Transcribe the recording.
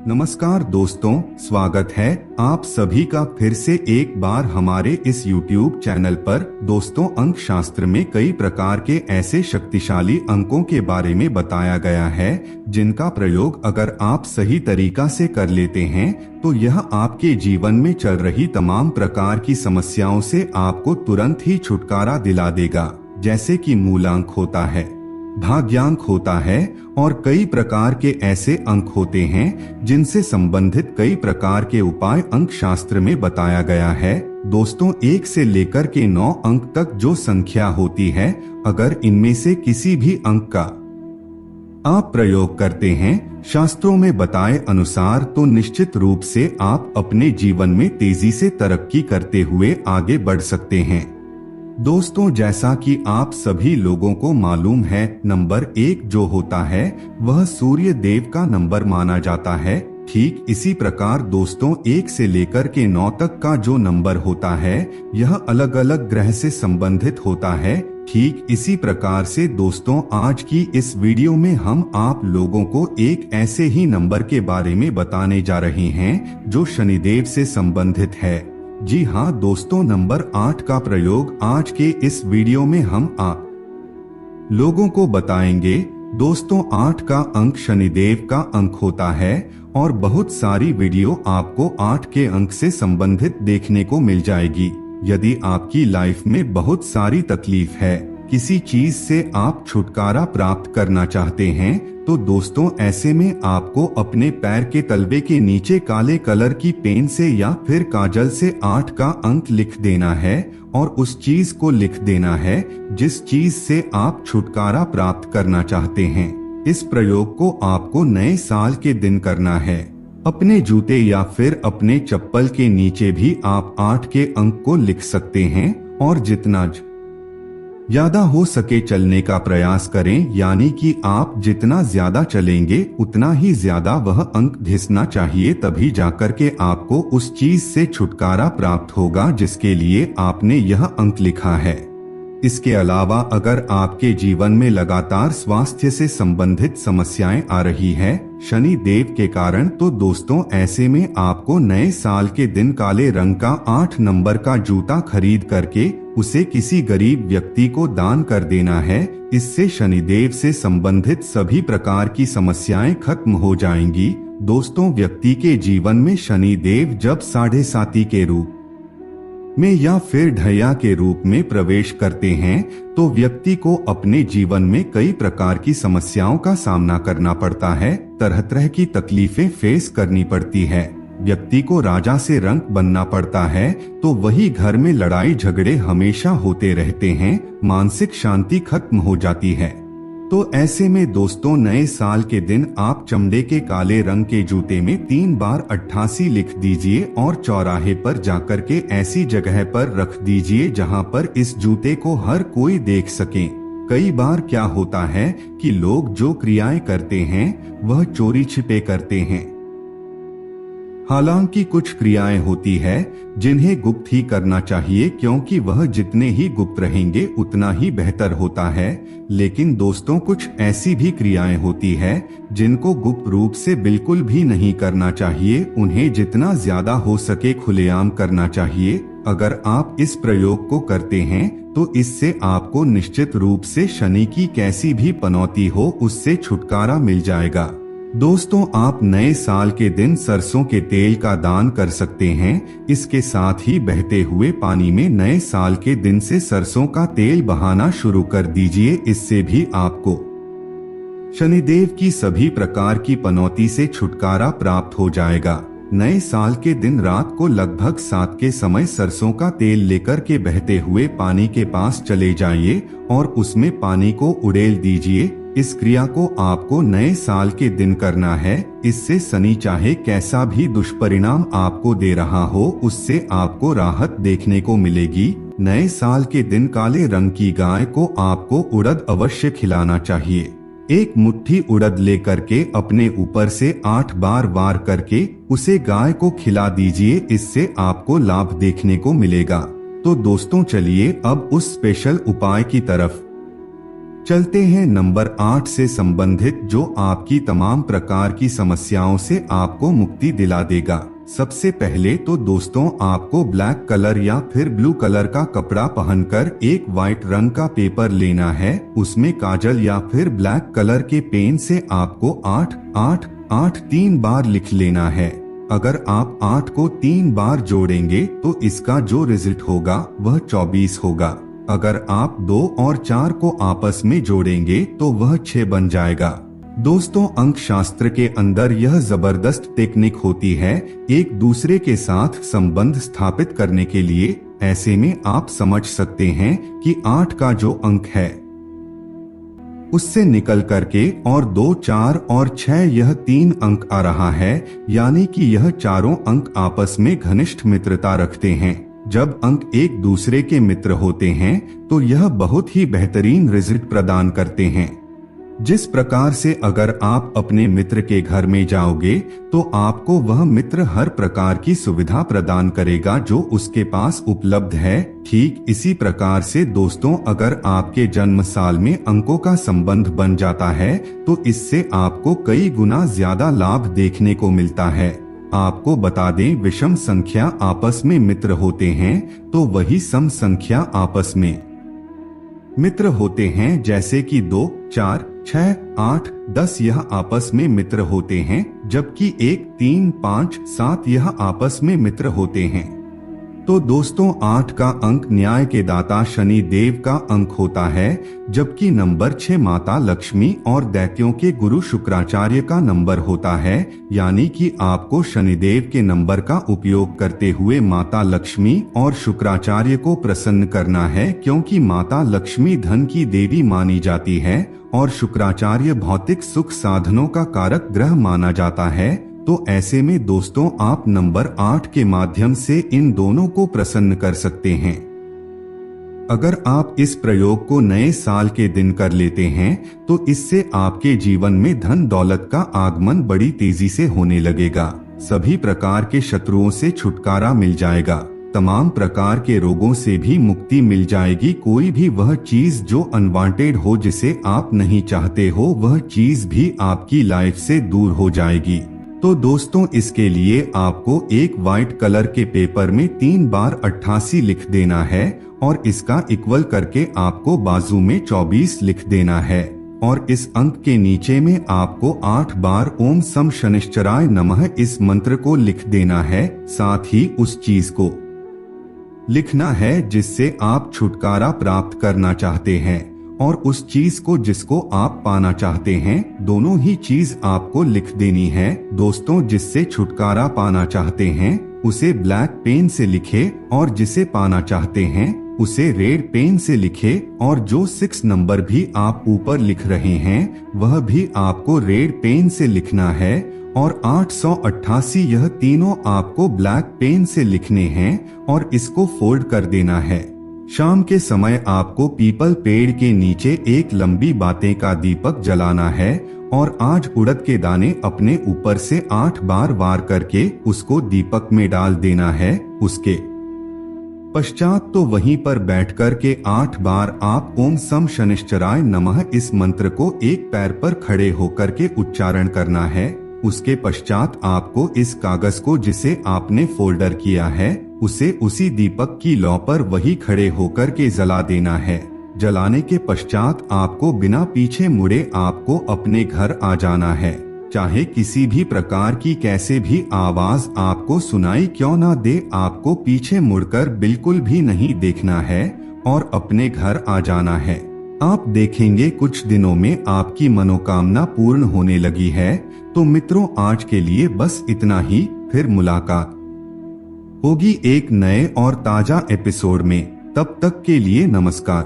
नमस्कार दोस्तों, स्वागत है आप सभी का फिर से एक बार हमारे इस YouTube चैनल पर। दोस्तों, अंक शास्त्र में कई प्रकार के ऐसे शक्तिशाली अंकों के बारे में बताया गया है जिनका प्रयोग अगर आप सही तरीका से कर लेते हैं तो यह आपके जीवन में चल रही तमाम प्रकार की समस्याओं से आपको तुरंत ही छुटकारा दिला देगा। जैसे कि मूलांक होता है, भाग्यांक होता है और कई प्रकार के ऐसे अंक होते हैं जिनसे संबंधित कई प्रकार के उपाय अंक शास्त्र में बताया गया है। दोस्तों, 1 से लेकर के 9 अंक तक जो संख्या होती है, अगर इनमें से किसी भी अंक का आप प्रयोग करते हैं शास्त्रों में बताए अनुसार, तो निश्चित रूप से आप अपने जीवन में तेजी से तरक्की करते हुए आगे बढ़ सकते हैं। दोस्तों, जैसा कि आप सभी लोगों को मालूम है, नंबर 1 जो होता है वह सूर्य देव का नंबर माना जाता है। ठीक इसी प्रकार दोस्तों, 1 से लेकर के 9 तक का जो नंबर होता है यह अलग अलग ग्रह से संबंधित होता है। ठीक इसी प्रकार से दोस्तों, आज की इस वीडियो में हम आप लोगों को एक ऐसे ही नंबर के बारे में बताने जा रहे हैं जो शनिदेव से संबंधित है। जी हाँ दोस्तों, नंबर 8 का प्रयोग आज के इस वीडियो में हम आप लोगों को बताएंगे। दोस्तों, 8 का अंक शनिदेव का अंक होता है और बहुत सारी वीडियो आपको 8 के अंक से संबंधित देखने को मिल जाएगी। यदि आपकी लाइफ में बहुत सारी तकलीफ है, किसी चीज से आप छुटकारा प्राप्त करना चाहते हैं, तो दोस्तों ऐसे में आपको अपने पैर के तलवे के नीचे काले कलर की पेन से या फिर काजल से 8 का अंक लिख देना है और उस चीज को लिख देना है जिस चीज से आप छुटकारा प्राप्त करना चाहते हैं। इस प्रयोग को आपको नए साल के दिन करना है। अपने जूते या फिर अपने चप्पल के नीचे भी आप 8 के अंक को लिख सकते हैं और जितना ज्यादा हो सके चलने का प्रयास करें, यानी कि आप जितना ज्यादा चलेंगे उतना ही ज्यादा वह अंक घिसना चाहिए, तभी जाकर के आपको उस चीज से छुटकारा प्राप्त होगा जिसके लिए आपने यह अंक लिखा है। इसके अलावा अगर आपके जीवन में लगातार स्वास्थ्य से संबंधित समस्याएं आ रही है शनि देव के कारण, तो दोस्तों ऐसे में आपको नए साल के दिन काले रंग का 8 नंबर का जूता खरीद करके उसे किसी गरीब व्यक्ति को दान कर देना है। इससे शनिदेव से संबंधित सभी प्रकार की समस्याएं खत्म हो जाएंगी। दोस्तों, व्यक्ति के जीवन में शनिदेव जब 7.5 के रूप में या फिर ढैया के रूप में प्रवेश करते हैं तो व्यक्ति को अपने जीवन में कई प्रकार की समस्याओं का सामना करना पड़ता है, तरह तरह की तकलीफें फेस करनी पड़ती है। व्यक्ति को राजा से रंक बनना पड़ता है, तो वही घर में लड़ाई झगड़े हमेशा होते रहते हैं, मानसिक शांति खत्म हो जाती है। तो ऐसे में दोस्तों, नए साल के दिन आप चमड़े के काले रंग के जूते में 3 बार 88 लिख दीजिए और चौराहे पर जाकर के ऐसी जगह पर रख दीजिए जहां पर इस जूते को हर कोई देख सके। कई बार क्या होता है कि लोग जो क्रियाएं करते हैं वह चोरी छिपे करते हैं। हालांकि कुछ क्रियाएं होती है जिन्हें गुप्त ही करना चाहिए, क्योंकि वह जितने ही गुप्त रहेंगे उतना ही बेहतर होता है। लेकिन दोस्तों, कुछ ऐसी भी क्रियाएं होती है जिनको गुप्त रूप से बिल्कुल भी नहीं करना चाहिए, उन्हें जितना ज्यादा हो सके खुलेआम करना चाहिए। अगर आप इस प्रयोग को करते हैं तो इससे आपको निश्चित रूप से शनि की कैसी भी पनौती हो उससे छुटकारा मिल जाएगा। दोस्तों, आप नए साल के दिन सरसों के तेल का दान कर सकते हैं। इसके साथ ही बहते हुए पानी में नए साल के दिन से सरसों का तेल बहाना शुरू कर दीजिए। इससे भी आपको शनिदेव की सभी प्रकार की पनौती से छुटकारा प्राप्त हो जाएगा। नए साल के दिन रात को लगभग 7 के समय सरसों का तेल लेकर के बहते हुए पानी के पास चले जाइए और उसमें पानी को उड़ेल दीजिए। इस क्रिया को आपको नए साल के दिन करना है। इससे शनि चाहे कैसा भी दुष्परिणाम आपको दे रहा हो उससे आपको राहत देखने को मिलेगी। नए साल के दिन काले रंग की गाय को आपको उड़द अवश्य खिलाना चाहिए। 1 मुट्ठी उड़द लेकर के अपने ऊपर से 8 बार वार करके उसे गाय को खिला दीजिए, इससे आपको लाभ देखने को मिलेगा। तो दोस्तों चलिए अब उस स्पेशल उपाय की तरफ चलते हैं नंबर 8 से संबंधित, जो आपकी तमाम प्रकार की समस्याओं से आपको मुक्ति दिला देगा। सबसे पहले तो दोस्तों, आपको ब्लैक कलर या फिर ब्लू कलर का कपड़ा पहनकर एक व्हाइट रंग का पेपर लेना है। उसमें काजल या फिर ब्लैक कलर के पेन से आपको 8 8 8 3 बार लिख लेना है। अगर आप 8 को 3 बार जोड़ेंगे तो इसका जो रिजल्ट होगा वह 24 होगा। अगर आप 2 और 4 को आपस में जोड़ेंगे तो वह 6 बन जाएगा। दोस्तों, अंक शास्त्र के अंदर यह जबरदस्त टेक्निक होती है एक दूसरे के साथ संबंध स्थापित करने के लिए। ऐसे में आप समझ सकते हैं कि 8 का जो अंक है उससे निकल करके और 2, 4 और 6 यह 3 अंक आ रहा है, यानी कि यह चारों अंक आपस में घनिष्ठ मित्रता रखते हैं। जब अंक एक दूसरे के मित्र होते हैं तो यह बहुत ही बेहतरीन रिजल्ट प्रदान करते हैं। जिस प्रकार से अगर आप अपने मित्र के घर में जाओगे तो आपको वह मित्र हर प्रकार की सुविधा प्रदान करेगा जो उसके पास उपलब्ध है। ठीक इसी प्रकार से दोस्तों, अगर आपके जन्म साल में अंकों का संबंध बन जाता है तो इससे आपको कई गुना ज्यादा लाभ देखने को मिलता है। आपको बता दें, विषम संख्या आपस में मित्र होते हैं तो वही सम संख्या आपस में मित्र होते हैं। जैसे कि 2, 4, 6, 8, 10 यह आपस में मित्र होते हैं, जबकि 1, 3, 5, 7 यह आपस में मित्र होते हैं। तो दोस्तों, 8 का अंक न्याय के दाता शनि देव का अंक होता है, जबकि नंबर 6 माता लक्ष्मी और दैत्यों के गुरु शुक्राचार्य का नंबर होता है। यानी कि आपको शनिदेव के नंबर का उपयोग करते हुए माता लक्ष्मी और शुक्राचार्य को प्रसन्न करना है, क्योंकि माता लक्ष्मी धन की देवी मानी जाती है और शुक्राचार्य भौतिक सुख साधनों का कारक ग्रह माना जाता है। तो ऐसे में दोस्तों, आप नंबर 8 के माध्यम से इन दोनों को प्रसन्न कर सकते हैं। अगर आप इस प्रयोग को नए साल के दिन कर लेते हैं तो इससे आपके जीवन में धन दौलत का आगमन बड़ी तेजी से होने लगेगा। सभी प्रकार के शत्रुओं से छुटकारा मिल जाएगा। तमाम प्रकार के रोगों से भी मुक्ति मिल जाएगी। कोई भी वह चीज जो अनवांटेड हो, जिसे आप नहीं चाहते हो, वह चीज भी आपकी लाइफ से दूर हो जाएगी। तो दोस्तों, इसके लिए आपको एक व्हाइट कलर के पेपर में 3 बार 88 लिख देना है और इसका इक्वल करके आपको बाजू में 24 लिख देना है। और इस अंक के नीचे में आपको 8 बार ओम सम शनिश्चराय नमः इस मंत्र को लिख देना है। साथ ही उस चीज को लिखना है जिससे आप छुटकारा प्राप्त करना चाहते हैं और उस चीज को जिसको आप पाना चाहते हैं। दोनों ही चीज आपको लिख देनी है। दोस्तों, जिससे छुटकारा पाना चाहते हैं उसे ब्लैक पेन से लिखे और जिसे पाना चाहते हैं उसे रेड पेन से लिखे। और जो 6 नंबर भी आप ऊपर लिख रहे हैं वह भी आपको रेड पेन से लिखना है। और 888 यह तीनों आपको ब्लैक पेन से लिखने हैं और इसको फोल्ड कर देना है। शाम के समय आपको पीपल पेड़ के नीचे एक लंबी बातें का दीपक जलाना है और आज उड़द के दाने अपने ऊपर से 8 बार वार करके उसको दीपक में डाल देना है। उसके पश्चात तो वहीं पर बैठकर के 8 बार आप ओम सम शनिश्चराय नमः इस मंत्र को एक पैर पर खड़े होकर के उच्चारण करना है। उसके पश्चात आपको इस कागज को जिसे आपने फोल्डर किया है उसे उसी दीपक की लौ पर वही खड़े होकर के जला देना है। जलाने के पश्चात आपको बिना पीछे मुड़े आपको अपने घर आ जाना है। चाहे किसी भी प्रकार की कैसे भी आवाज आपको सुनाई क्यों ना दे, आपको पीछे मुड़कर बिल्कुल भी नहीं देखना है और अपने घर आ जाना है। आप देखेंगे कुछ दिनों में आपकी मनोकामना पूर्ण होने लगी है। तो मित्रों, आज के लिए बस इतना ही। फिर मुलाकात होगी एक नए और ताजा एपिसोड में। तब तक के लिए नमस्कार।